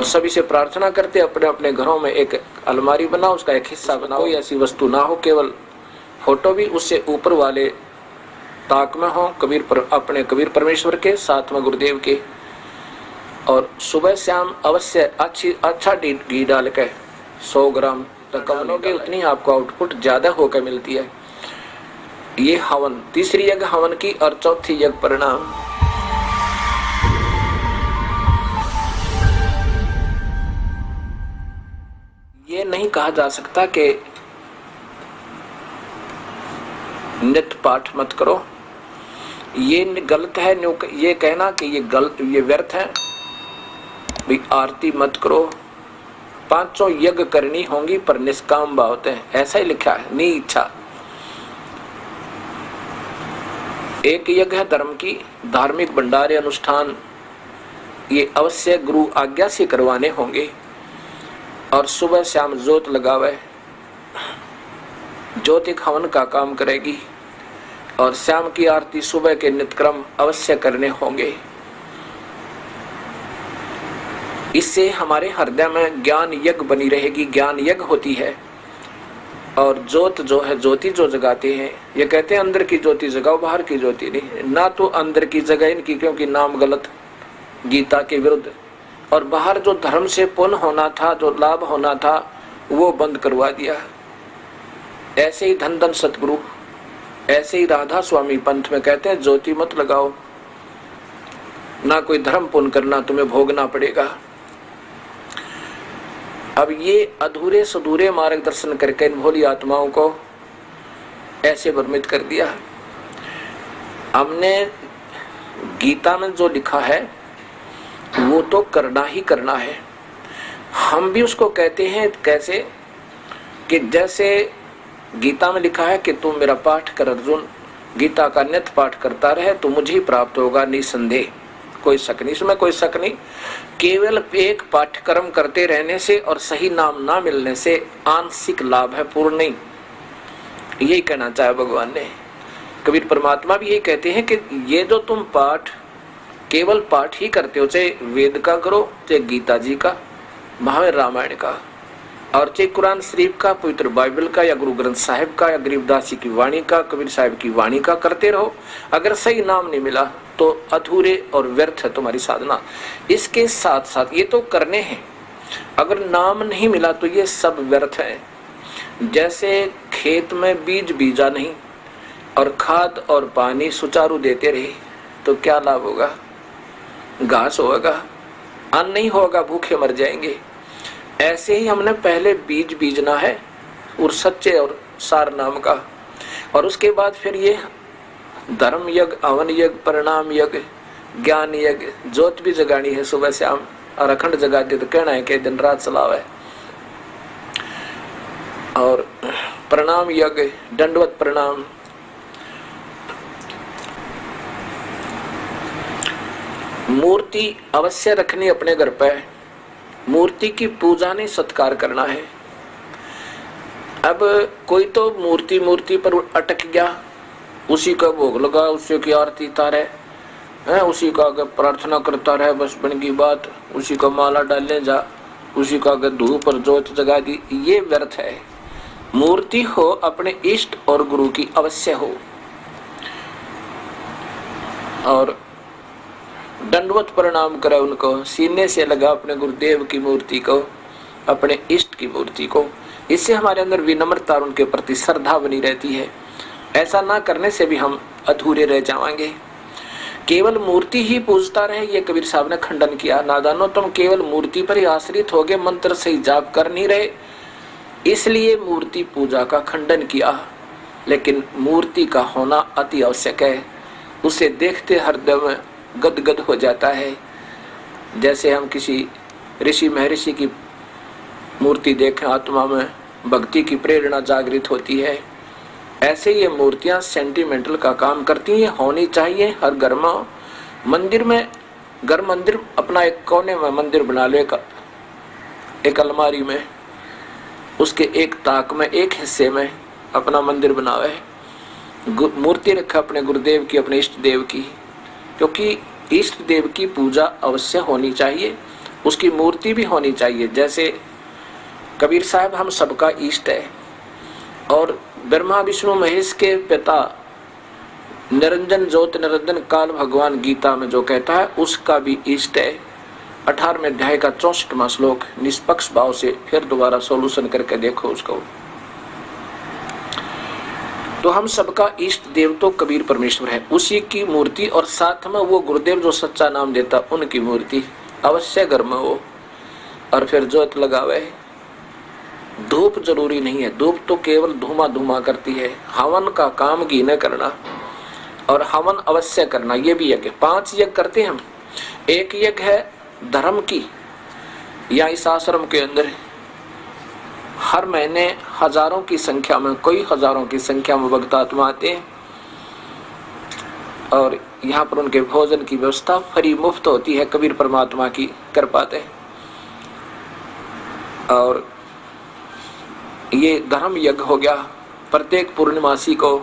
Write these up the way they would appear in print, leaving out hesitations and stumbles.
और सभी से प्रार्थना करते अपने अपने घरों में एक अलमारी बनाओ, उसका एक हिस्सा बनाओ, कोई ऐसी वस्तु ना हो, केवल फोटो भी उससे ऊपर वाले ताक में हो, अपने कबीर परमेश्वर के, साथ में गुरुदेव के। और सुबह शाम अवश्य अच्छा घी डाल के 100 ग्राम तक डालोगे, उतनी आपको आउटपुट ज्यादा होकर मिलती है। ये हवन, तीसरी यज्ञ हवन की और चौथी यज्ञ परिणाम। ये नहीं कहा जा सकता कि नित्य पाठ मत करो, ये गलत है। ये कहना कि ये व्यर्थ है, भी आरती मत करो। 5 यज्ञ करनी होंगी पर निष्काम भाव होते हैं, ऐसा ही लिखा है, नी इच्छा। एक यज्ञ है धर्म की, धार्मिक भंडारे अनुष्ठान, ये अवश्य गुरु आज्ञा से करवाने होंगे। और सुबह शाम जोत लगावे, ज्योतिक हवन का काम करेगी। और शाम की आरती सुबह के नित्यक्रम अवश्य करने होंगे। इससे हमारे हृदय में ज्ञान यज्ञ बनी रहेगी, ज्ञान यज्ञ होती है। और ज्योत जो है, ज्योति जो जगाते हैं, ये कहते हैं अंदर की ज्योति जगाओ, बाहर की ज्योति नहीं। ना तो अंदर की जगह इनकी, क्योंकि नाम गलत, गीता के विरुद्ध। और बाहर जो धर्म से पुण्य होना था, जो लाभ होना था, वो बंद करवा दिया। ऐसे ही धन धन सतगुरु, ऐसे ही राधा स्वामी पंथ में कहते हैं ज्योति मत लगाओ, ना कोई धर्म पुण्य करना, तुम्हें भोगना पड़ेगा। अब ये अधूरे सधूरे मार्गदर्शन करके इन भोली आत्माओं को ऐसे भ्रमित कर दिया। हमने गीता में जो लिखा है वो तो करना ही करना है। हम भी उसको कहते हैं कैसे, कि जैसे गीता में लिखा है कि तुम मेरा पाठ कर अर्जुन, गीता का नित्य पाठ करता रहे तो मुझे ही प्राप्त होगा निसंदेह, कोई शक नहीं, इसमें कोई शक नहीं। केवल एक पाठ्यक्रम करते रहने से और सही नाम ना मिलने से आंशिक लाभ है, पूर्ण नहीं। यही कहना चाहे भगवान ने। कबीर परमात्मा भी यही कहते हैं कि ये जो तुम पाठ केवल पाठ ही करते हो, चाहे वेद का करो, चाहे गीता जी का, महावीर रामायण का, और चाहे कुरान शरीफ का, पवित्र बाइबल का, या गुरु ग्रंथ साहिब का, या गरीबदास जी की वाणी का, कबीर साहिब की वाणी का करते रहो। अगर सही नाम नहीं मिला तो अधूरे और व्यर्थ है तुम्हारी साधना। इसके साथ साथ ये तो करने हैं, अगर नाम नहीं मिला तो ये सब व्यर्थ है। जैसे खेत में बीज बीजा नहीं और खाद और पानी सुचारू देते रहे तो क्या लाभ होगा? घास होगा, अन्न नहीं होगा, भूखे मर जाएंगे। ऐसे ही हमने पहले बीज बीजना है और सच्चे और सार नाम का, और उसके बाद फिर ये धर्म यज्ञ, हवन यज्ञ, परिणाम यज्ञ, ज्ञान यज्ञ, ज्योत भी जगानी है सुबह शाम, और अखंड जगा दे तो कहना है कि दिन रात चलावे। और प्रणाम यज्ञ, दंडवत प्रणाम, मूर्ति अवश्य रखनी अपने घर पे, मूर्ति की पूजा नहीं सत्कार करना है। अब कोई तो मूर्ति पर अटक गया, उसी का भोग लगा, उसी की आरती तारे है, उसी का आगे प्रार्थना करता रहे, बस बन गई बात, उसी का माला डालने जा, उसी का आगे धूप और ज्योत जगा दी, ये व्यर्थ है। मूर्ति हो अपने इष्ट और गुरु की अवश्य हो। और दंडवत प्रणाम करे उनको, सीने से लगा अपने गुरुदेव की मूर्ति को, अपने इष्ट की मूर्ति को। इससे हमारे अंदर विनम्रता और उनके प्रति श्रद्धा बनी रहती है। ऐसा ना करने से भी हम अधूरे रह जाएंगे। केवल मूर्ति ही पूजता रहे, ये कबीर साहब ने खंडन किया। नादानो, तुम केवल मूर्ति पर ही आश्रित हो गए, मंत्र से ही जाप कर नहीं रहे, इसलिए मूर्ति पूजा का खंडन किया। लेकिन मूर्ति का होना अति आवश्यक है, उसे देखते हृदय में गदगद हो जाता है। जैसे हम किसी ऋषि महर्षि की मूर्ति देखें, आत्मा में भक्ति की प्रेरणा जागृत होती है। ऐसे ये मूर्तियां सेंटिमेंटल का काम करती हैं, होनी चाहिए हर घर में। मंदिर में, घर मंदिर अपना एक कोने में मंदिर बना लो, एक अलमारी में, उसके एक ताक में, एक हिस्से में अपना मंदिर बनावे, मूर्ति रखा अपने गुरुदेव की, अपने इष्ट देव की, क्योंकि इष्ट देव की पूजा अवश्य होनी चाहिए। उसकी मूर्ति भी होनी चाहिए। जैसे कबीर साहब हम सबका इष्ट है, और ब्रह्मा विष्णु महेश के पिता निरंजन ज्योत निरंजन काल भगवान गीता में जो कहता है उसका भी इष्ट है। 18वें अध्याय का 64वां श्लोक निष्पक्ष भाव से फिर दोबारा सॉल्यूशन करके देखो उसको। तो हम सबका इष्ट देव तो कबीर परमेश्वर है, उसी की मूर्ति, और साथ में वो गुरुदेव जो सच्चा नाम देता उनकी मूर्ति अवश्य घर में हो, और फिर ज्योत लगावे। धूप जरूरी नहीं है, धूप तो केवल धुआं धुआं करती है। हवन का काम घी न करना, और हवन अवश्य करना, ये भी यज्ञ। 5 यज्ञ करते हैं हम। एक यज्ञ है धर्म की, या इस आश्रम के अंदर हर महीने हजारों की संख्या में, कई हजारों की संख्या में भक्त आत्मा आते हैं, और यहाँ पर उनके भोजन की व्यवस्था फ्री मुफ्त होती है, कबीर परमात्मा की कर पाते हैं। और ये धर्म यज्ञ हो गया। प्रत्येक पूर्णिमासी को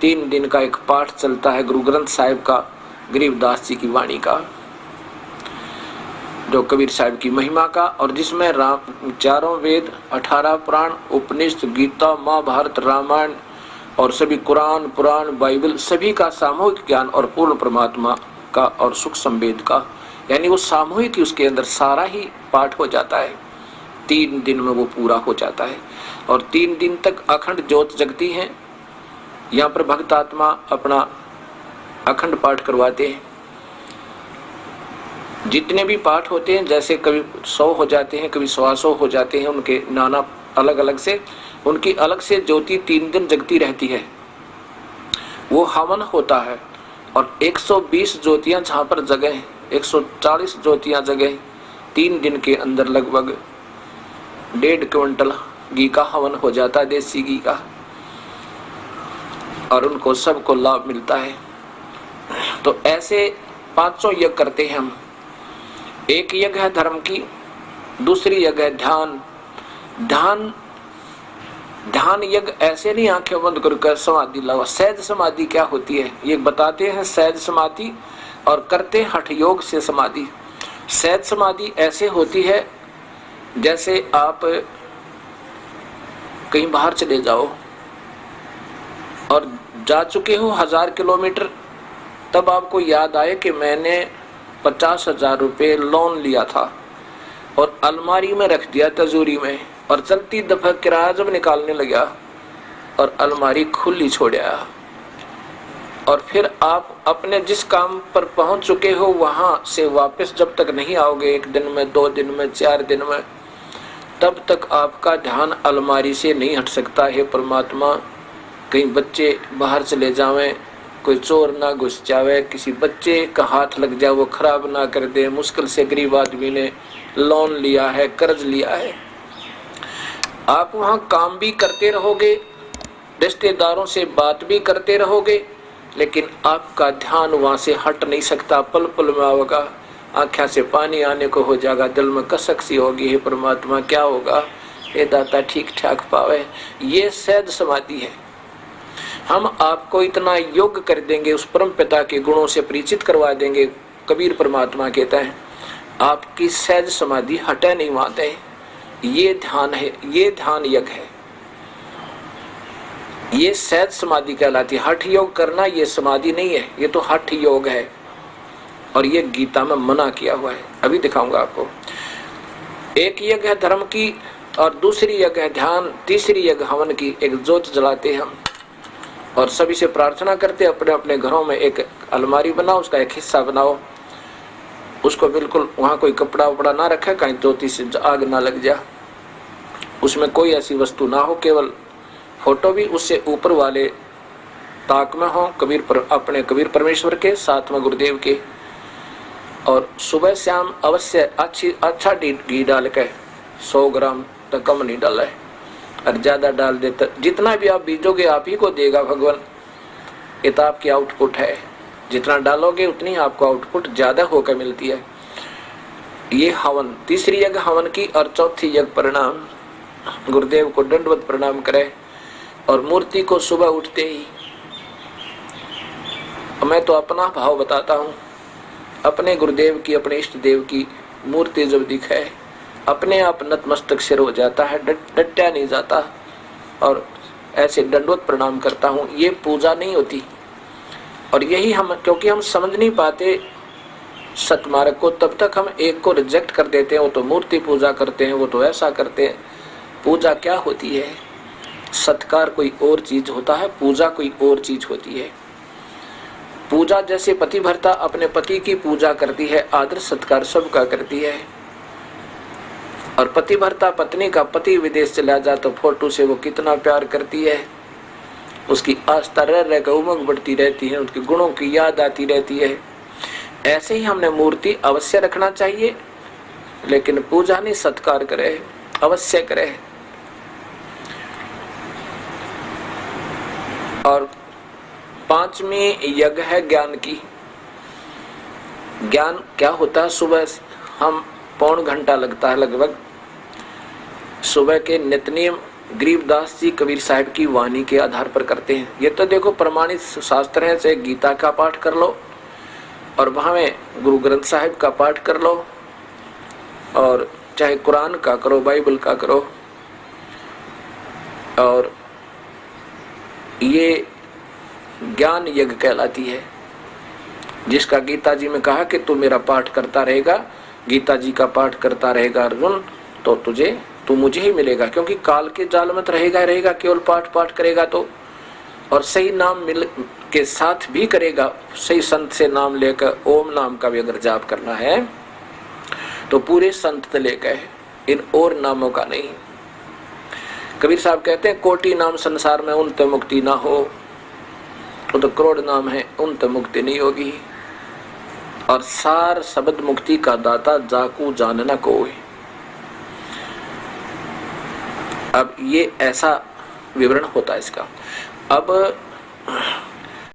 3 दिन का एक पाठ चलता है गुरु ग्रंथ साहिब का, गरीबदास जी की वाणी का, जो कबीर साहिब की महिमा का, और जिसमें 4 वेद, 18 पुराण, उपनिषद, गीता, महाभारत, रामायण और सभी कुरान, पुराण, बाइबल सभी का सामूहिक ज्ञान, और पूर्ण परमात्मा का और सुख संवेद का, यानी वो सामूहिक ही उसके अंदर सारा ही पाठ हो जाता है। 3 दिन में वो पूरा हो जाता है, और 3 दिन तक अखंड ज्योत जगती है। यहाँ पर भक्त आत्मा अपना अखंड पाठ करवाते हैं। जितने भी पाठ होते हैं, जैसे कभी 100 हो जाते हैं, कभी 125 हो जाते हैं, उनके नाना अलग अलग से, उनकी अलग से ज्योति 3 दिन जगती रहती है। वो हवन होता है, और 120 ज्योतियां जहाँ पर जगह, 140 ज्योतियां जगह 3 दिन के अंदर लगभग 1.5 क्विंटल घी का हवन हो जाता है, देसी घी का, और उनको सबको लाभ मिलता है। तो ऐसे 500 यज्ञ करते हैं हम। एक यज्ञ है धर्म की, दूसरी यज्ञ है ध्यान। ध्यान यज्ञ ऐसे नहीं आंखें बंद करके समाधि लाओ। सहज समाधि क्या होती है ये बताते हैं। सहज समाधि और करते हठ योग से समाधि। सहज समाधि ऐसे होती है जैसे आप कहीं बाहर चले जाओ और जा चुके हो 1000 किलोमीटर, तब आपको याद आए कि मैंने 50,000 रुपये लोन लिया था और अलमारी में रख दिया तिजोरी में, और चलती दफा किराया जब निकालने लगा और अलमारी खुली छोड़ा, और फिर आप अपने जिस काम पर पहुंच चुके हो वहां से वापस जब तक नहीं आओगे, 1 दिन में, 2 दिन में, 4 दिन में, तब तक आपका ध्यान अलमारी से नहीं हट सकता है। परमात्मा, कहीं बच्चे बाहर चले जावें, कोई चोर ना घुस जावे, किसी बच्चे का हाथ लग जाए वो खराब ना कर दे, मुश्किल से गरीब आदमी ने लोन लिया है, कर्ज लिया है, आप वहां काम भी करते रहोगे, रिश्तेदारों से बात भी करते रहोगे, लेकिन आपका ध्यान वहां से हट नहीं सकता। पल पल में होगा, आँखों से पानी आने को हो जाएगा, दिल में कसक सी होगी, हे परमात्मा क्या होगा, हे दाता ठीक ठाक पावे। ये सहज समाधि है। हम आपको इतना योग्य कर देंगे, उस परम पिता के गुणों से परिचित करवा देंगे। कबीर परमात्मा कहता है आपकी सहज समाधि हटे नहीं माते। ये ध्यान है, ये ध्यान यज्ञ है, ये सहज समाधि कहलाती है। हठ योग करना ये समाधि नहीं है, ये तो हठ योग है, और ये गीता में मना किया हुआ है। अभी दिखाऊंगा आपको। एक यज्ञ है धर्म की, और दूसरी यज्ञ है ध्यान, तीसरी यज्ञ हवन की। एक ज्योत जलाते हम और सभी से प्रार्थना करते, अपने अपने घरों में एक अलमारी बनाओ, उसका एक हिस्सा बनाओ, उसको बिल्कुल वहां कोई कपड़ा वपड़ा ना रखे, कहीं ज्योति से आग ना लग जा, उसमें कोई ऐसी वस्तु ना हो, केवल फोटो भी उससे ऊपर वाले ताक में हो, अपने कबीर परमेश्वर के, साथ में गुरुदेव के। और सुबह शाम अवश्य अच्छा घी डाल के, 100 ग्राम तक कम नहीं डाला है, और ज्यादा डाल देता, जितना भी आप बीजोगे आप ही को देगा भगवान। ये तो आपकी आउटपुट है, जितना डालोगे उतनी आपको आउटपुट ज्यादा होकर मिलती है। ये हवन, तीसरी यज्ञ हवन की, और चौथी यज्ञ प्रणाम। गुरुदेव को दंडवत प्रणाम करे, और मूर्ति को सुबह उठते ही, मैं तो अपना भाव बताता हूँ, अपने गुरुदेव की, अपने इष्ट देव की मूर्ति जब दिखे अपने आप नतमस्तक सिर हो जाता है, डटया नहीं जाता और ऐसे दंडवत प्रणाम करता हूँ, ये पूजा नहीं होती। और यही हम, क्योंकि हम समझ नहीं पाते सतमार्ग को, तब तक हम एक को रिजेक्ट कर देते हैं, वो तो मूर्ति पूजा करते हैं, वो तो ऐसा करते हैं। पूजा क्या होती है? सत्कार कोई और चीज होता है, पूजा कोई और चीज होती है। पूजा जैसे पतिव्रता अपने पति की पूजा करती है, आदर सत्कार सबका करती है। और पतिव्रता पत्नी का पति विदेश चला जाए तो फोटो से वो कितना प्यार करती है, उसकी आस्था रह रहकर उमंग बढ़ती रहती है, उसके गुणों की याद आती रहती है। ऐसे ही हमने मूर्ति अवश्य रखना चाहिए, लेकिन पूजा नहीं, सत्कार करे, अवश्य करे। और पांचवी यज्ञ है ज्ञान की। ज्ञान क्या होता है? सुबह हम पौन घंटा लगता है लगभग, सुबह के नित्यनेम गरीबदास जी कबीर साहब की वाणी के आधार पर करते हैं। ये तो देखो प्रमाणित शास्त्र है, से गीता का पाठ कर लो और वहां में गुरु ग्रंथ साहिब का पाठ कर लो, और चाहे कुरान का करो, बाइबल का करो। और ये ज्ञान यज्ञ कहलाती है, जिसका गीता जी में कहा कि तू मेरा पाठ करता रहेगा, गीता जी का पाठ करता रहेगा अर्जुन, तो तू मुझे ही मिलेगा। क्योंकि काल के जाल में रहेगा, केवल पाठ करेगा तो, और सही नाम मिल के साथ भी करेगा, सही संत से नाम लेकर ओम नाम का भी अगर जाप करना है तो पूरे संत लेकर, इन और नामों का नहीं। कबीर साहब कहते हैं कोटि नाम संसार में उनते मुक्ति ना हो, तो करोड़ नाम है उनते मुक्ति नहीं होगी। और सार शब्द मुक्ति का दाता जाकू जानना कोई। अब ये ऐसा विवरण होता है इसका। अब